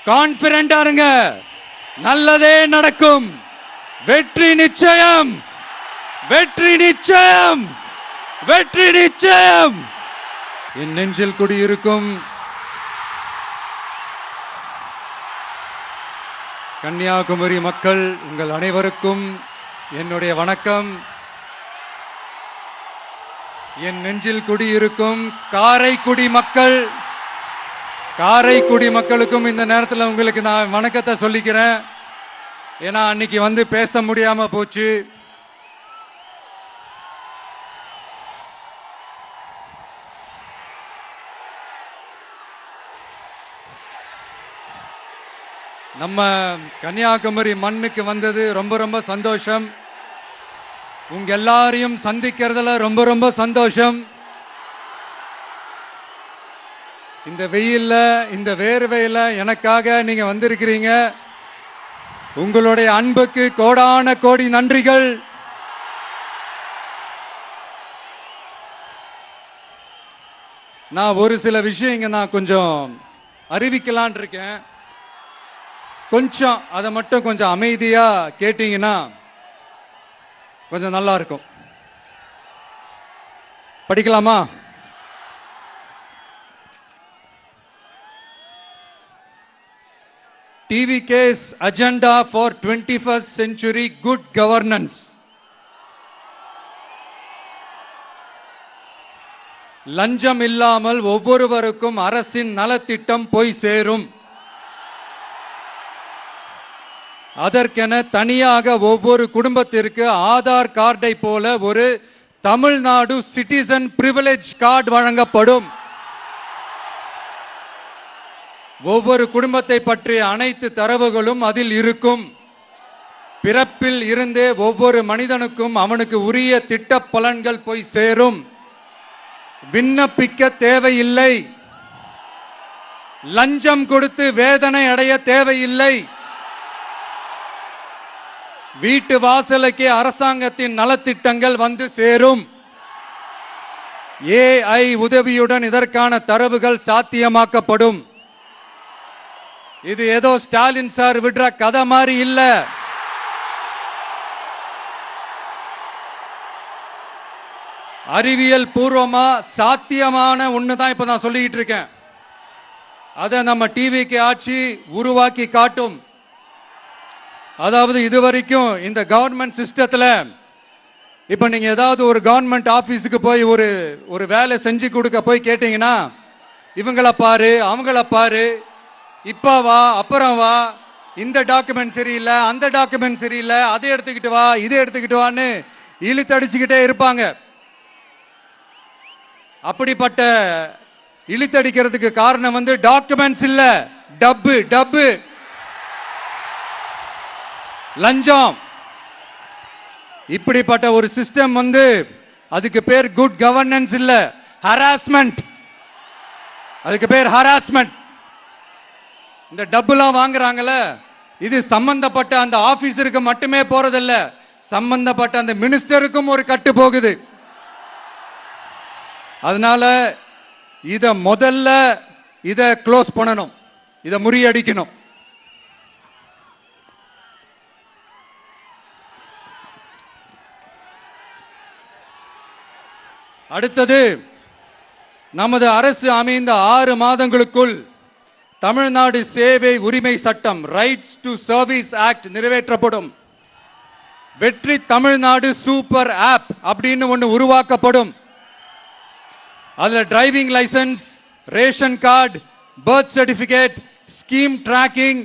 கான்பிடண்டா இருங்க, நல்லதே நடக்கும். வெற்றி நிச்சயம், வெற்றி நிச்சயம், வெற்றி நிச்சயம். என் நெஞ்சில் குடியிருக்கும் கன்னியாகுமரி மக்கள் உங்கள் அனைவருக்கும் என்னுடைய வணக்கம். என் நெஞ்சில் குடியிருக்கும் காரைக்குடி மக்கள், காரைக்குடி மக்களுக்கும் இந்த நேரத்தில் உங்களுக்கு நான் வணக்கத்தை சொல்லிக்கிறேன். ஏன்னா அன்னைக்கு வந்து பேச முடியாம போச்சு. நம்ம கன்னியாகுமரி மண்ணுக்கு வந்தது ரொம்ப ரொம்ப சந்தோஷம். உங்க எல்லாரையும் சந்திக்கிறதுல ரொம்ப ரொம்ப சந்தோஷம். இந்த வெயில்ல, இந்த வேர்வையில எனக்காக நீங்க வந்திருக்கிறீங்க. உங்களுடைய அன்புக்கு கோடான கோடி நன்றிகள். நான் ஒரு சில விஷயங்க நான் கொஞ்சம் அறிவிக்கலான் இருக்கேன். கொஞ்சம் அதை மட்டும் கொஞ்சம் அமைதியா கேட்டீங்கன்னா கொஞ்சம் நல்லா இருக்கும். படிக்கலாமா? TVK's agenda for 21st century good governance. லஞ்சம் இல்லாமல் ஒவ்வொருவருக்கும் அரசின் நலத்திட்டம் போய் சேரும். அதற்கென தனியாக ஒவ்வொரு குடும்பத்திற்கு ஆதார் கார்டை போல ஒரு தமிழ்நாடு சிட்டிசன் பிரிவிலேஜ் கார்டு வழங்கப்படும். ஒவ்வொரு குடும்பத்தை பற்றிய அனைத்து தரவுகளும் அதில் இருக்கும். பிறப்பில் இருந்தே ஒவ்வொரு மனிதனுக்கும் அவனுக்கு உரிய திட்ட பலன்கள் போய் சேரும். விண்ணப்பிக்க தேவையில்லை. லஞ்சம் கொடுத்து வேதனை அடைய தேவையில்லை. வீட்டு வாசலுக்கே அரசாங்கத்தின் நலத்திட்டங்கள் வந்து சேரும். AI உதவியுடன் இதற்கான தரவுகள் சாத்தியமாக்கப்படும். இது ஏதோ ஸ்டாலின் சார் விடுற கதை மாதிரி இல்ல. அறிவியல் பூர்வமா சாத்தியமான ஒண்ணுதான் இப்ப நான் சொல்லிட்டு இருக்கேன். அதை நம்ம டிவிக்கு ஆட்சி உருவாக்கி காட்டும். அதாவது இதுவரைக்கும் இந்த கவர்மெண்ட் சிஸ்டத்துல இப்ப நீங்க ஏதாவது ஒரு கவர்மெண்ட் ஆபீஸுக்கு போய் ஒரு வேலை செஞ்சு கொடுக்க போய் கேட்டீங்கன்னா, இவங்கள பாரு, அவங்கள பாரு, இப்ப வா, அப்புறம் வா, இந்த டாக்குமெண்ட் சரியில்லை, அந்த டாக்குமெண்ட் சரியில்லை, அதை எடுத்துக்கிட்டு வா, இதை எடுத்துக்கிட்டு வான்னு இழுத்தடிச்சுக்கிட்டே இருப்பாங்க. அப்படிப்பட்ட இழுத்தடிக்கிறதுக்கு காரணம் வந்து டாக்குமெண்ட்ஸ் இல்ல, டப்பு டப்பு லஞ்சம். இப்படிப்பட்ட ஒரு சிஸ்டம் வந்து அதுக்கு பேர் குட் கவர்னன்ஸ் இல்ல, ஹராஸ்மெண்ட். அதுக்கு பேர் ஹராஸ்மெண்ட். இந்த டப்புலாம் வாங்குறாங்கல்ல, இது சம்பந்தப்பட்ட அந்த ஆபீசருக்கு மட்டுமே போறதில்ல, சம்பந்தப்பட்ட அந்த மினிஸ்டருக்கும் ஒரு கட்டு போகுது. அதனால முதல்ல இத க்ளோஸ் பண்ணணும், இத முறியடிக்கணும். அடுத்தது, நமது அரசு அமைந்த 6 மாதங்களுக்குள் தமிழ்நாடு சேவை உரிமை சட்டம், ரைட்ஸ் டு சர்வீஸ் ஆக்ட் நிறைவேற்றப்படும். வெற்றி தமிழ்நாடு சூப்பர் ஆப் அப்படின்னு ஒன்று உருவாக்கப்படும். அதுல driving licence, ration card, birth certificate, scheme tracking,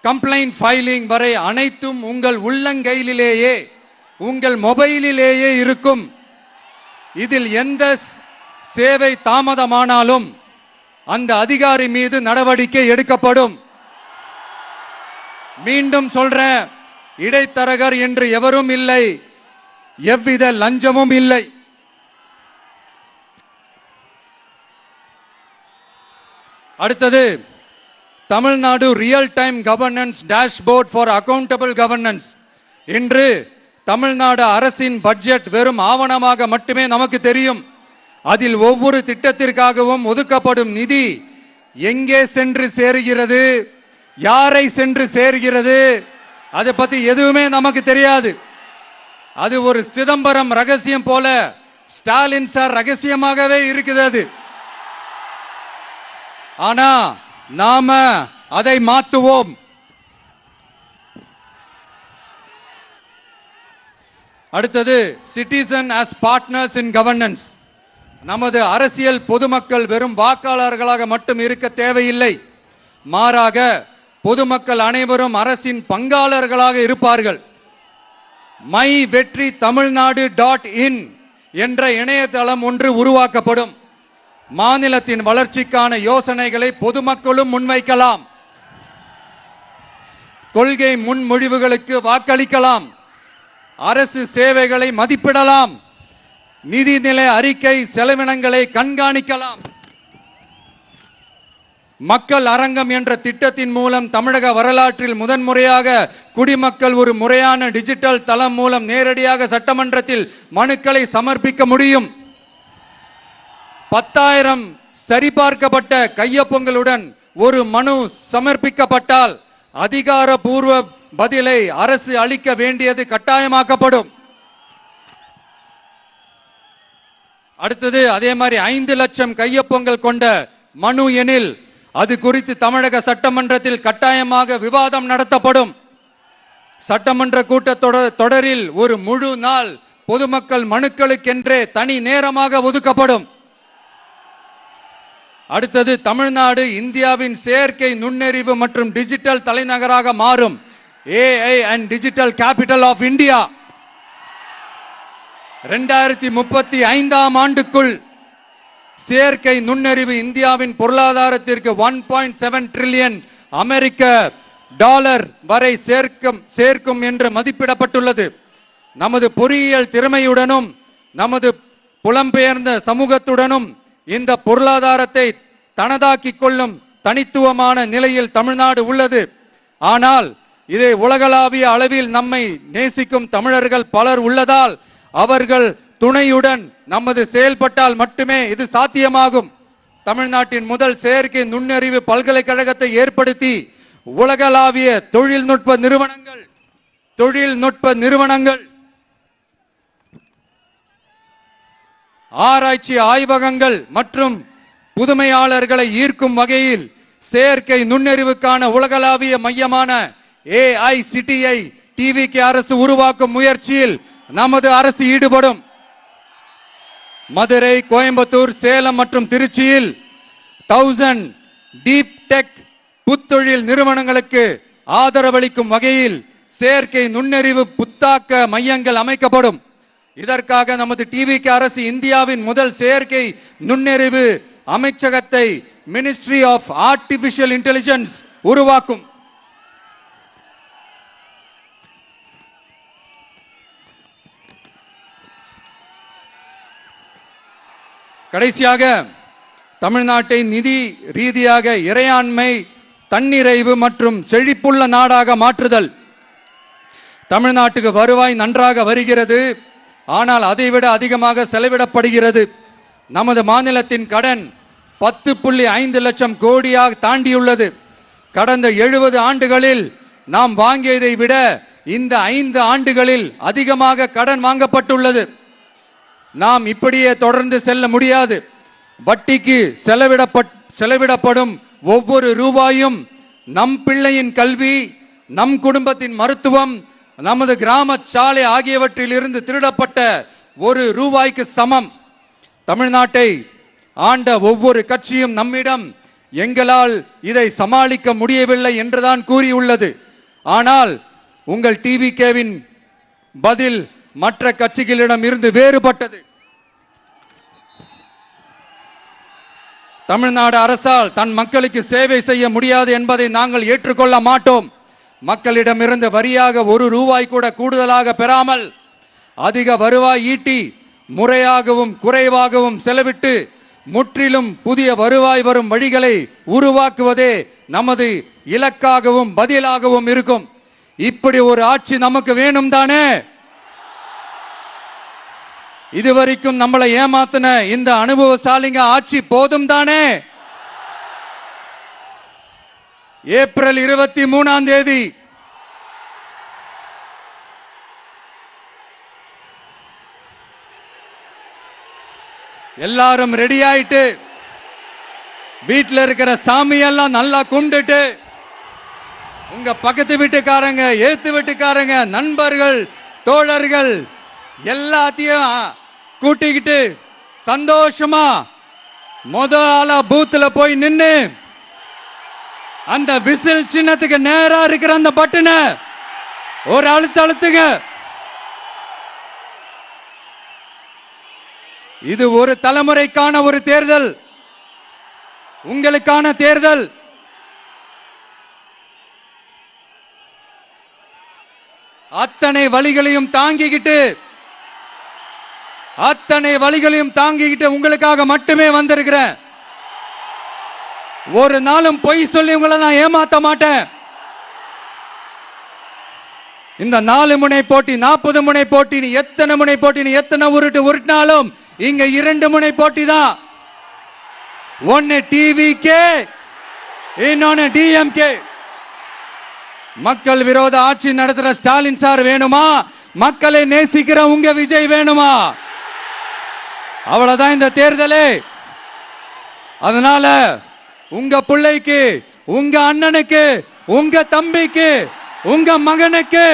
complaint filing வரை அனைத்தும் உங்கள் உள்ளங்கையிலேயே, உங்கள் மொபைலிலேயே இருக்கும். இதில் எந்த சேவை தாமதமானாலும் அந்த அதிகாரி மீது நடவடிக்கை எடுக்கப்படும். மீண்டும் சொல்றேன், இடைத்தரகர் என்று எவரும் இல்லை, எவ்வித லஞ்சமும் இல்லை. அடுத்தது, Tamil Nadu real time governance dashboard for accountable governance. இன்று தமிழ்நாடு அரசின் பட்ஜெட் வெறும் ஆவணமாக மட்டுமே நமக்கு தெரியும். அதில் ஒவ்வொரு திட்டத்திற்காகவும் ஒதுக்கப்படும் நிதி எங்கே சென்று சேருகிறது, யாரை சென்று சேர்கிறது அதை பத்தி எதுவுமே நமக்கு தெரியாது. அது ஒரு சிதம்பரம் ரகசியம் போல ஸ்டாலின் சார் ரகசியமாகவே இருக்குது அது. ஆனா நாம அதை மாற்றுவோம். அடுத்தது citizen as partners in governance. நமது அரசியல் பொதுமக்கள் வெறும் வாக்காளர்களாக மட்டும் இருக்க தேவையில்லை. மாறாக பொதுமக்கள் அனைவரும் அரசின் பங்காளர்களாக இருப்பார்கள். மை வெற்றி தமிழ்நாடு .in என்ற இணையதளம் ஒன்று உருவாக்கப்படும். மாநிலத்தின் வளர்ச்சிக்கான யோசனைகளை பொதுமக்களும் முன்வைக்கலாம். கொள்கை முன்மொழிவுகளுக்கு வாக்களிக்கலாம். அரசு சேவைகளை மதிப்பிடலாம். நிதிநிலை அறிக்கை செலவினங்களை கண்காணிக்கலாம். மக்கள் அரங்கம் என்ற திட்டத்தின் மூலம் தமிழக வரலாற்றில் முதன்முறையாக குடிமக்கள் ஒரு முறையான டிஜிட்டல் தளம் மூலம் நேரடியாக சட்டமன்றத்தில் மனுக்களை சமர்ப்பிக்க முடியும். 10,000 சரிபார்க்கப்பட்ட கையொப்பங்களுடன் ஒரு மனு சமர்ப்பிக்கப்பட்டால் அதிகாரப்பூர்வ பதிலை அரசு அளிக்க வேண்டியது கட்டாயமாக்கப்படும். அடுத்தது அதே மாதிரி 5 லட்சம் கையொப்பங்கள் கொண்ட மனு எனில் அது குறித்து தமிழக சட்டமன்றத்தில் கட்டாயமாக விவாதம் நடத்தப்படும். சட்டமன்ற கூட்டத்தொடரில் ஒரு முழு நாள் பொதுமக்கள் மனுக்களுக்கென்றே தனி நேரமாக ஒதுக்கப்படும். அடுத்தது தமிழ்நாடு இந்தியாவின் செயற்கை நுண்ணறிவு மற்றும் டிஜிட்டல் தலைநகராக மாறும். AI and Digital Capital of India. 2035 ஆண்டுக்குள் செயற்கை நுண்ணறிவு இந்தியாவின் பொருளாதாரத்திற்கு 1.7 டிரில்லியன் அமெரிக்க டாலர் வரை சேர்க்கும் என்று மதிப்பிடப்பட்டுள்ளது. நமது பொறியியல் திறமையுடனும் நமது புலம்பெயர்ந்த சமூகத்துடனும் இந்த பொருளாதாரத்தை தனதாக்கிக் கொள்ளும் தனித்துவமான நிலையில் தமிழ்நாடு உள்ளது. ஆனால் இதை உலகளாவிய அளவில் நம்மை நேசிக்கும் தமிழர்கள் பலர் உள்ளதால் அவர்கள் துணையுடன் நமது செயல்பட்டால் மட்டுமே இது சாத்தியமாகும். தமிழ்நாட்டின் முதல் செயற்கை நுண்ணறிவு பல்கலைக்கழகத்தை ஏற்படுத்தி உலகளாவிய தொழில்நுட்ப நிறுவனங்கள் ஆராய்ச்சி ஆய்வகங்கள் மற்றும் புதுமையாளர்களை ஈர்க்கும் வகையில் செயற்கை நுண்ணறிவுக்கான உலகளாவிய மையமான AICTI TVK அரசு உருவாக்கும் முயற்சியில் நமது அரசு ஈடுபடும். மதுரை, கோயம்புத்தூர், சேலம் மற்றும் திருச்சியில் 1000 டீப் டெக் புத்தொழில் நிறுவனங்களுக்கு ஆதரவளிக்கும் வகையில் செயற்கை நுண்ணறிவு புத்தாக்க மையங்கள் அமைக்கப்படும். இதற்காக நமது TVK அரசு இந்தியாவின் முதல் செயற்கை நுண்ணறிவு அமைச்சகத்தை மினிஸ்ட்ரி ஆஃப் ஆர்டிபிஷியல் இன்டெலிஜென்ஸ் உருவாக்கும். கடைசியாக தமிழ்நாட்டை நிதி ரீதியாக இறையாண்மை, தன்னிறைவு மற்றும் செழிப்புள்ள நாடாக மாற்றுதல். தமிழ்நாட்டுக்கு வருவாய் நன்றாக வருகிறது, ஆனால் அதைவிட அதிகமாக செலவிடப்படுகிறது. நமது மாநிலத்தின் கடன் 10.5 லட்சம் கோடியாக தாண்டியுள்ளது. கடந்த 70 ஆண்டுகளில் நாம் வாங்கியதை விட இந்த 5 ஆண்டுகளில் அதிகமாக கடன் வாங்கப்பட்டுள்ளது. நாம் இப்படியே தொடர்ந்து செல்ல முடியாது. வட்டிக்கு செலவிடப்படும் ஒவ்வொரு ரூபாயும் நம் பிள்ளையின் கல்வி, நம் குடும்பத்தின் மருத்துவம், நமது கிராம சாலை ஆகியவற்றில் இருந்து திருடப்பட்ட ஒரு ரூபாய்க்கு சமம். தமிழ்நாட்டை ஆண்ட ஒவ்வொரு கட்சியும் நம்மிடம் எங்களால் இதை சமாளிக்க முடியவில்லை என்றுதான் கூறியுள்ளது. ஆனால் உங்கள் TVKவின் பதில் மற்ற கட்சிகளிடம் இருந்து வேறுபட்டது. தமிழ்நாடு அரசால் தன் மக்களுக்கு சேவை செய்ய முடியாது என்பதை நாங்கள் ஏற்றுக்கொள்ள மாட்டோம். மக்களிடமிருந்து வரியாக ஒரு ரூபாய் கூட கூடுதலாக பெறாமல் அதிக வருவாய் ஈட்டி முறையாகவும் குறைவாகவும் செலவிட்டு முற்றிலும் புதிய வருவாய் வரும் வழிகளை உருவாக்குவதே நமது இலக்காகவும் பதிலாகவும் இருக்கும். இப்படி ஒரு ஆட்சி நமக்கு வேணும் தானே? இதுவரைக்கும் நம்மளை ஏமாத்தின இந்த அனுபவசாலிங்க ஆட்சி போதும் தானே? ஏப்ரல் 23 எல்லாரும் ரெடி ஆயிட்டு வீட்டில் இருக்கிற சாமியெல்லாம் நல்லா கும்பிட்டுட்டு உங்க பக்கத்து வீட்டுக்காரங்க, ஏத்து வீட்டுக்காரங்க, நண்பர்கள், தோழர்கள் எல்லாத்தையும் கூட்டிக்கிட்டு சந்தோஷமா முதல்ல பூத்துல போய் நின்னு அந்த விசில் சின்னத்துக்கு நேரா இருக்கிற அந்த பட்டனை ஒரு அழுத்துங்க. இது ஒரு தலைமுறைக்கான ஒரு தேர்தல், உங்களுக்கான தேர்தல். அத்தனை வழிகளையும் தாங்கிக்கிட்டு உங்களுக்காக மட்டுமே வந்திருக்கிறேன். ஒரு நாளும் பொய் சொல்லி உங்களை நான் ஏமாத்த மாட்டேன். இந்த 4 முனை போட்டி, 40 முனை போட்டி, நீ எத்தனை முனை போட்டி, நீ எத்தனை உருட்டினாலும் இங்க 2 முனை போட்டி தான். ஒன்னு டிவிகே, இன்னொன்னு டிஎம்கே. மக்கள் விரோத ஆட்சி நடத்துற ஸ்டாலின் சார் வேணுமா? மக்களை நேசிக்கிற உங்க விஜய் வேணுமா? அவ்வளவுதான் இந்த தேர்தலே. அதனால உங்க பிள்ளைக்கு, உங்க அண்ணனுக்கு, உங்க தம்பிக்கு, உங்க மகனுக்கு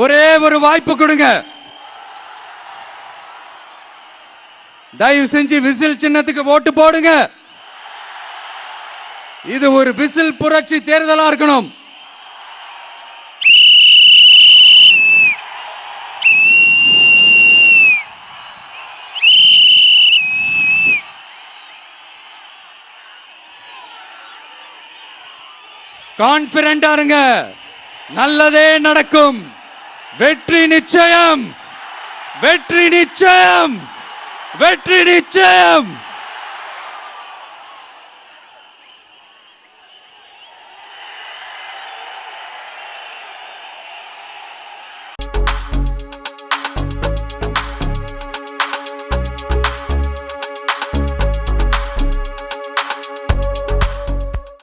ஒரே ஒரு வாய்ப்பு கொடுங்க. தயவு செஞ்சு விசில் சின்னத்துக்கு ஓட்டு போடுங்க. இது ஒரு விசில் புரட்சி தேர்தலா இருக்கணும். கான்பிடென்டா இருங்க, நல்லதே நடக்கும். வெற்றி நிச்சயம், வெற்றி நிச்சயம், வெற்றி நிச்சயம்.